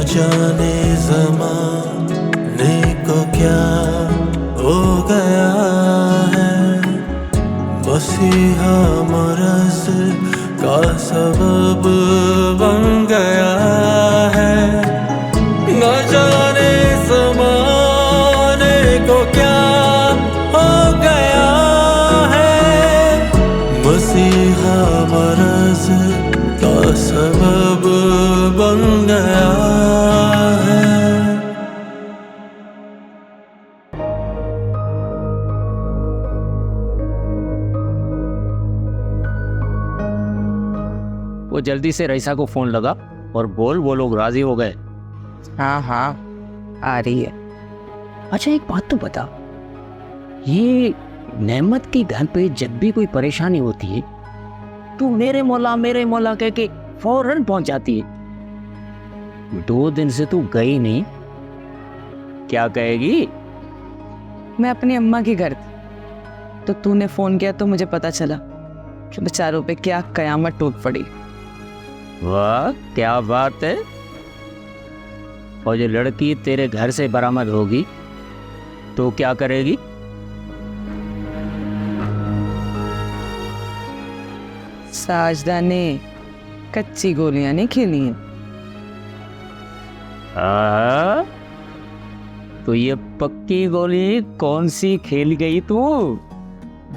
जाने ज़माने को क्या हो गया है, मसीहा मरज़ का सबब बन गया है। न जाने ज़माने को क्या हो गया है, मसीहा मरज़ का सबब बन गया है। वो जल्दी से रईसा को फोन लगा और बोल वो लोग राजी हो गए। हाँ हाँ आ रही है। अच्छा एक बात तो बता, ये नेमत के घर पे जब भी कोई परेशानी होती है तू मेरे मौला कह के फौरन पहुंच जाती है। 2 दिन से तू गई नहीं, क्या कहेगी? मैं अपनी अम्मा के घर थी तो तूने फोन किया तो मुझे पता चला कि बेचारों पे क्या कयामत टूट पड़ी। वाह क्या बात है। और जो लड़की तेरे घर से बरामद होगी तो क्या करेगी? साजदा ने कच्ची गोलियां नहीं खेली हैं। तो ये पक्की गोली कौन सी खेल गई तू?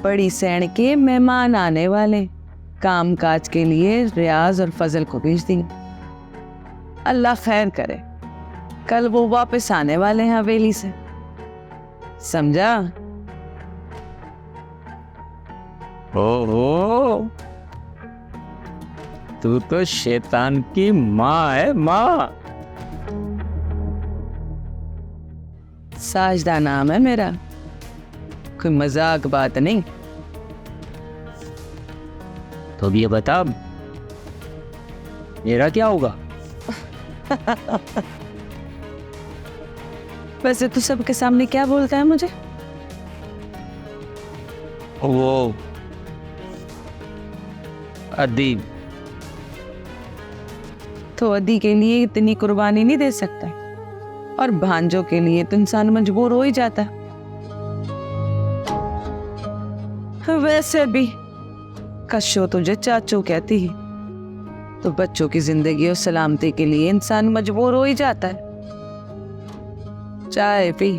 बड़ी सैन के मेहमान आने वाले, काम काज के लिए रियाज और फजल को भेज दी। अल्लाह खैर करे, कल वो वापस आने वाले हैं हवेली से, समझा? ओहो, तू तो शैतान की माँ है, माँ। साजदा नाम है मेरा, कोई मजाक बात नहीं। तो अब ये बता मेरा क्या होगा? वैसे तू सबके सामने क्या बोलता है मुझे? वो अदीब तो अदी के लिए इतनी कुर्बानी नहीं दे सकता, और भांजों के लिए तो इंसान मजबूर हो ही जाता है। वैसे भी कशो तुझे चाचू कहती है, तो बच्चों की जिंदगी और सलामती के लिए इंसान मजबूर हो ही जाता है। चाय पी।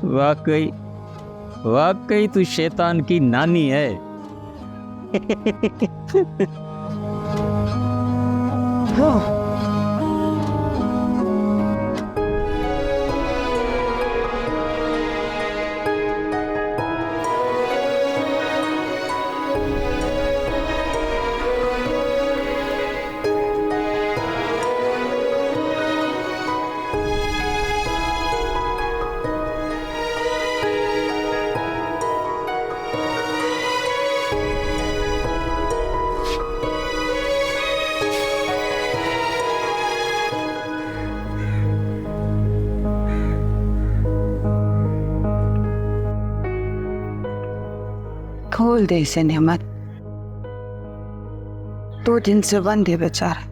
वाकई वाकई तू शैतान की नानी है। खोल दे इसे नेमत, 2 दिन से बंद है बेचारा।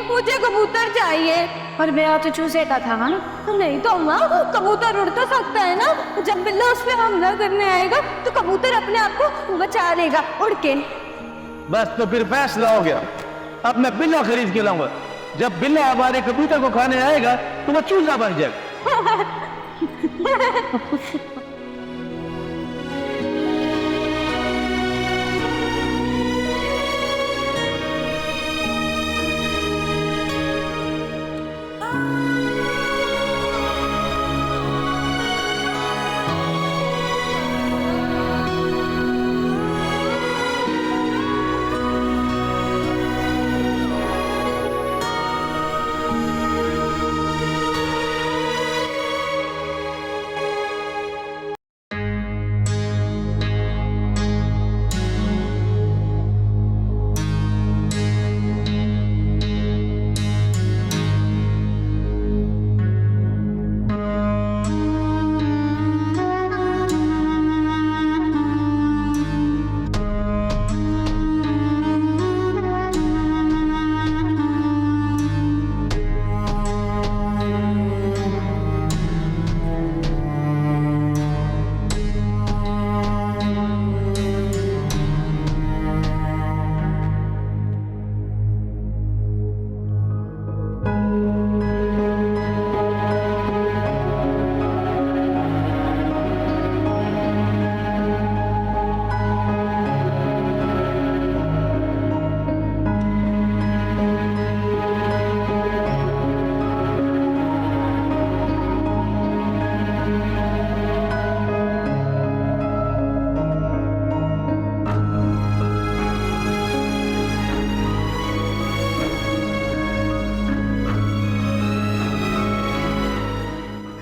मुझे कबूतर चाहिए। पर मेरा तो चूजे का था ना। तो नहीं तो अम्मा, कबूतर उड़ तो सकता है ना। जब बिल्ला उस पर हमला करने आएगा तो कबूतर अपने आप को बचा लेगा उड़ के। बस तो फिर फैसला हो गया, अब मैं बिल्ला खरीद के लाऊंगा। जब बिल्ला हमारे कबूतर को खाने आएगा तो वो चूजा बन जाएगा।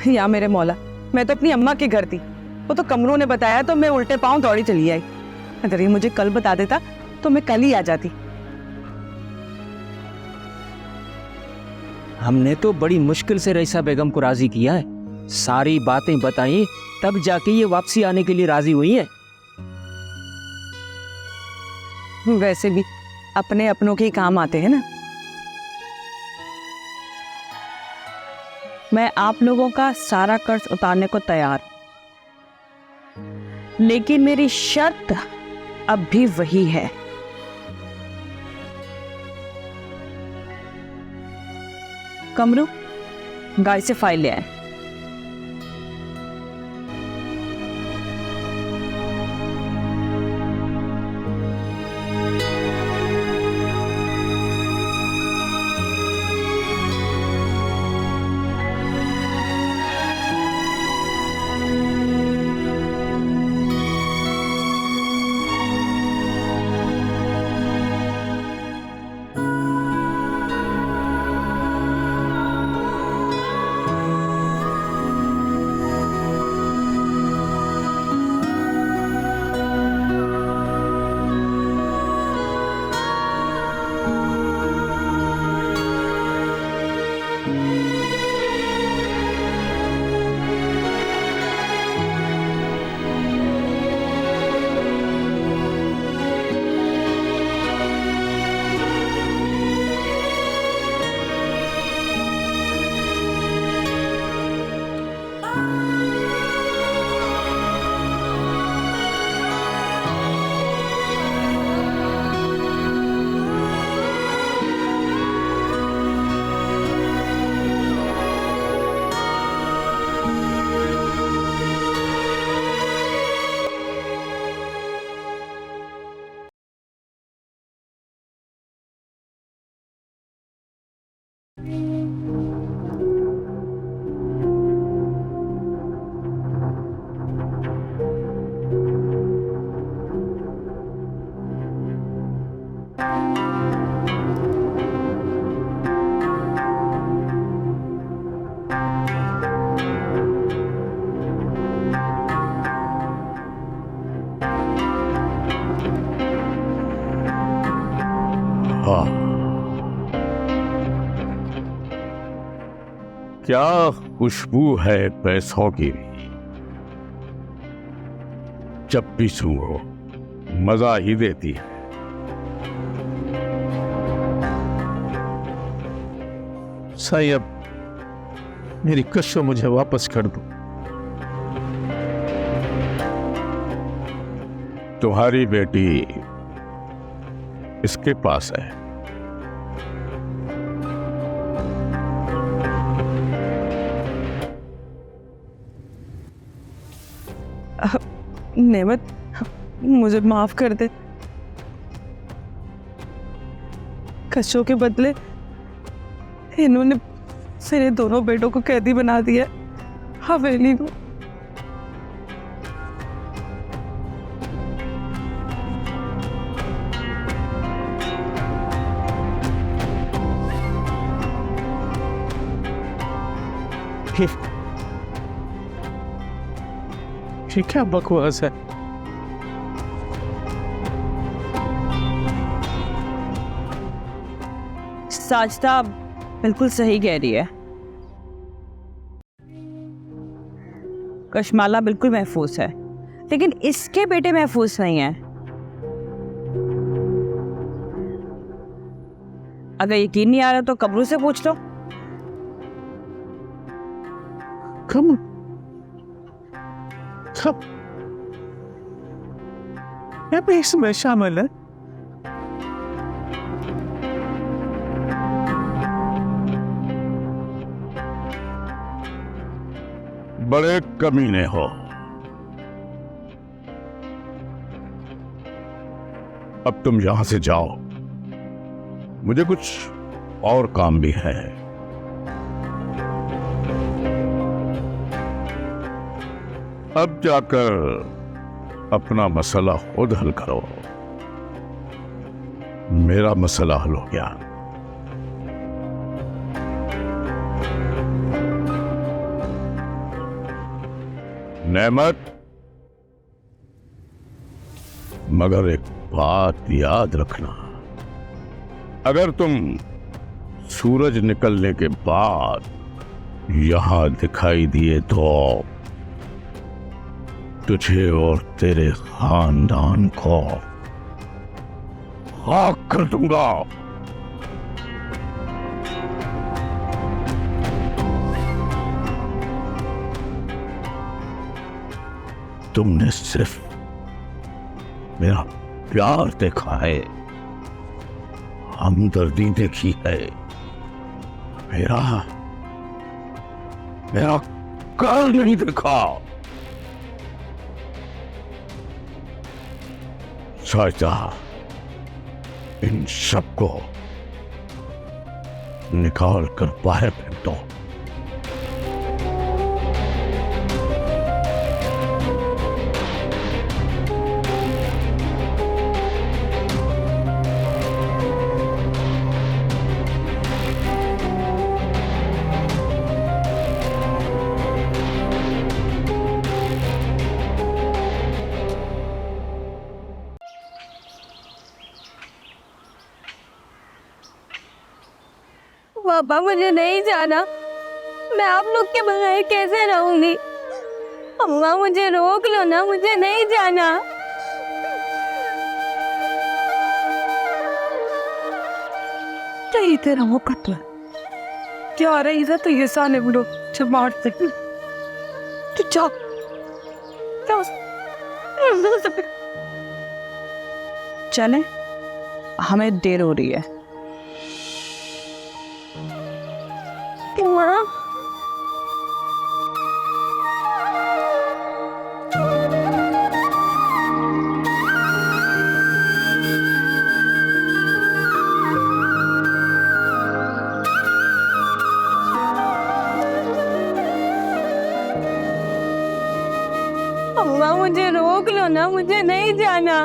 या मेरे मौला, मैं तो अपनी अम्मा के घर थी, वो तो कमरों ने बताया तो मैं उल्टे पांव दौड़ी चली आई। अगर ये मुझे कल बता देता तो मैं कल ही आ जाती। हमने तो बड़ी मुश्किल से रईसा बेगम को राजी किया है, सारी बातें बताई, तब जाके ये वापसी आने के लिए राजी हुई है। वैसे भी अपने अपनों के ही काम आते हैं ना। मैं आप लोगों का सारा कर्ज उतारने को तैयार हूं, लेकिन मेरी शर्त अब भी वही है। कमरू, गाय से फाइल ले आए। हाँ, क्या खुशबू है पैसों की, जब भी सूंघो मजा ही देती है। सही, अब मेरी कश्म मुझे वापस कर दो। तुम्हारी बेटी इसके पास है। नेमत, मुझे माफ कर दे। कशों के बदले इन्होंने मेरे दोनों बेटों को कैदी बना दिया हवेली को। ये क्या बकवास है? साजिदा बिल्कुल सही कह रही है। कशमाला बिल्कुल महफूज है, लेकिन इसके बेटे महफूज नहीं है। अगर यकीन नहीं आ रहा तो कमरू से पूछ लो। कम भी इसमें शामिल है? बड़े कमीने हो। अब तुम यहां से जाओ, मुझे कुछ और काम भी है। अब जाकर अपना मसला खुद हल करो। मेरा मसला हल हो गया। नेमत, मगर एक बात याद रखना, अगर तुम सूरज निकलने के बाद यहां दिखाई दिए तो तुझे और तेरे खानदान को खाक कर दूंगा। तुमने सिर्फ मेरा प्यार देखा है, हमदर्दी देखी है, मेरा कर नहीं देखा। चाचा, इन सबको निकाल कर बाहर फेंक दो। पापा मुझे नहीं जाना, मैं आप लोग के बगैर कैसे रहूंगी। अम्मा मुझे रोक लो ना, मुझे नहीं जाना। यही तेरा वो कत्ल क्या रही था, तो ये साले बुढ़ो जब मारते तू जा। चले, हमें देर हो रही है। माँ, अम्मा मुझे रोक लो ना, मुझे नहीं जाना।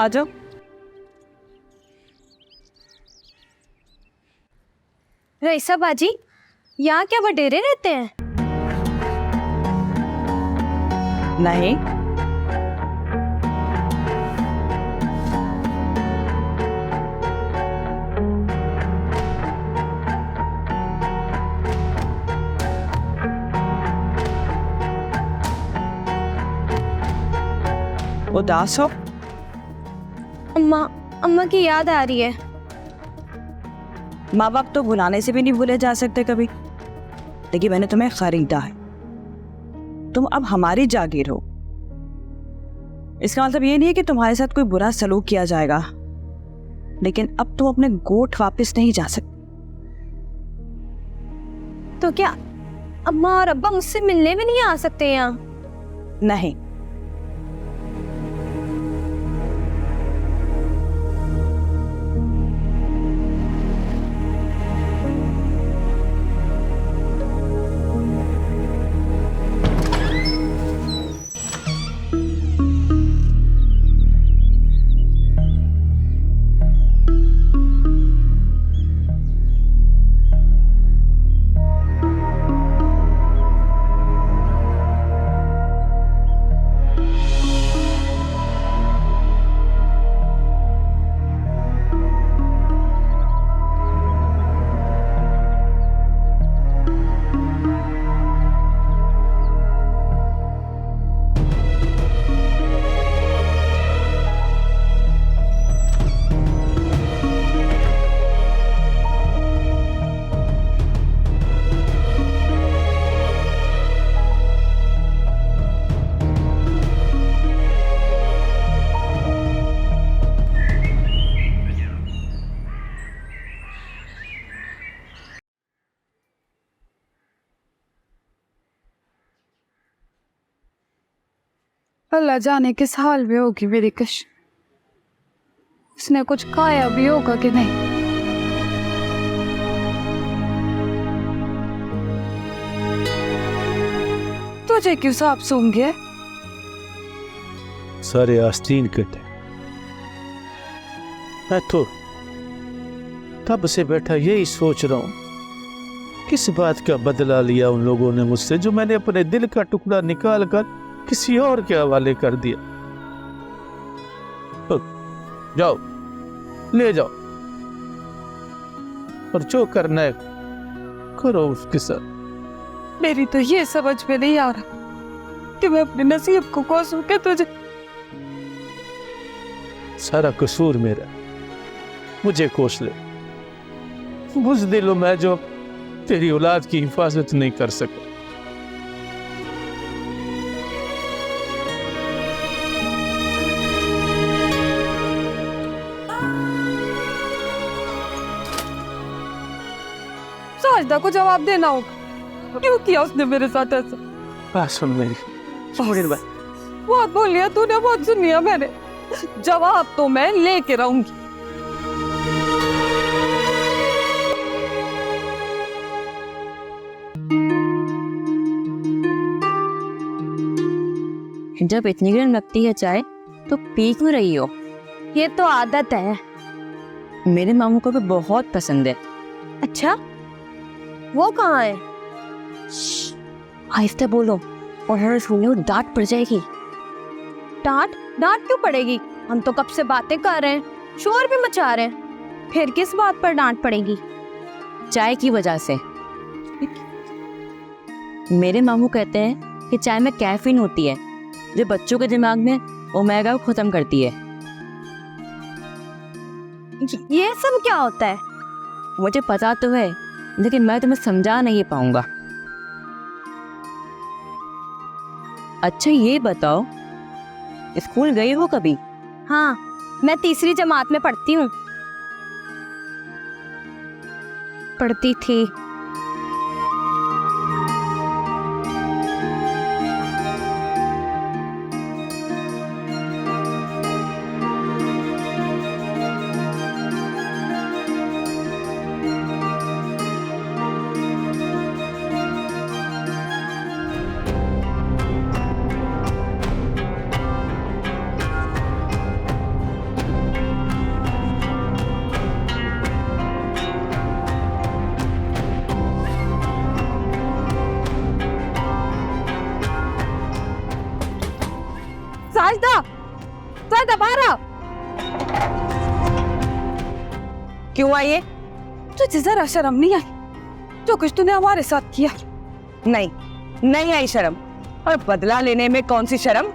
आ जाओ। रईसा बाजी, यहाँ क्या वडेरे रहते हैं? नहीं, उदास हो? अम्मा, अम्मा की याद आ रही है। माँ बाप तो भुलाने से भी नहीं भूले जा सकते कभी, लेकिन मैंने तुम्हें खरीदा है, तुम अब हमारी जागीर हो। इसका मतलब ये नहीं है कि तुम्हारे साथ कोई बुरा सलूक किया जाएगा, लेकिन अब तुम अपने गोठ वापस नहीं जा सकते। तो क्या अम्मा और अब्बा मुझसे मिलने भी नहीं आ सकते यहाँ? नहीं, अल्लाह जाने किस हाल में होगी मेरी कश, उसने कुछ खाया भी होगा कि नहीं। तुझे क्यों सांप सूंघ गया? सारे आस्तीन कटे। मैं तो तब से बैठा यही सोच रहा हूं, किस बात का बदला लिया उन लोगों ने मुझसे, जो मैंने अपने दिल का टुकड़ा निकाल कर किसी और के हवाले कर दिया। तो जाओ, ले जाओ, और जो करना है करो उसके साथ। मेरी तो ये समझ में नहीं आ रहा कि मैं अपने नसीब को कोसूं के तुझे। सारा कसूर मेरा, मुझे कोस ले। बुज़दिल हूं मैं जो तेरी औलाद की हिफाजत नहीं कर सका। साजदा को जवाब देना होगा, क्यों किया उसने मेरे साथ ऐसा? बात सुन मेरी, बहुत बोल लिया तूने, बहुत सुन लिया मैंने। जवाब तो मैं लेके रहूंगी। जब इतनी गर्म लगती है चाय तो पी क्यों रही हो? ये तो आदत है। मेरे मामू को भी बहुत पसंद है। अच्छा, वो कहाँ है? आहिस्ते बोलो, और हर सुनियो डांट पड़ जाएगी। डांट? डांट क्यों पड़ेगी? हम तो कब से बातें कर रहे हैं, शोर भी मचा रहे हैं, फिर किस बात पर डांट पड़ेगी? चाय की वजह से। मेरे मामू कहते हैं कि चाय में कैफीन होती है जो बच्चों के दिमाग में ओमेगा को खत्म करती है। ये सब क्या होता है? मुझे पता तो है, लेकिन मैं तुम्हें समझा नहीं पाऊंगा। अच्छा ये बताओ, स्कूल गई हो कभी? हाँ, मैं तीसरी जमात में पढ़ती हूँ। पढ़ती थी। क्यों आई है? तुझे जरा शर्म नहीं आई जो कुछ तूने हमारे साथ किया? नहीं, नहीं आई शर्म। और बदला लेने में कौन सी शर्म?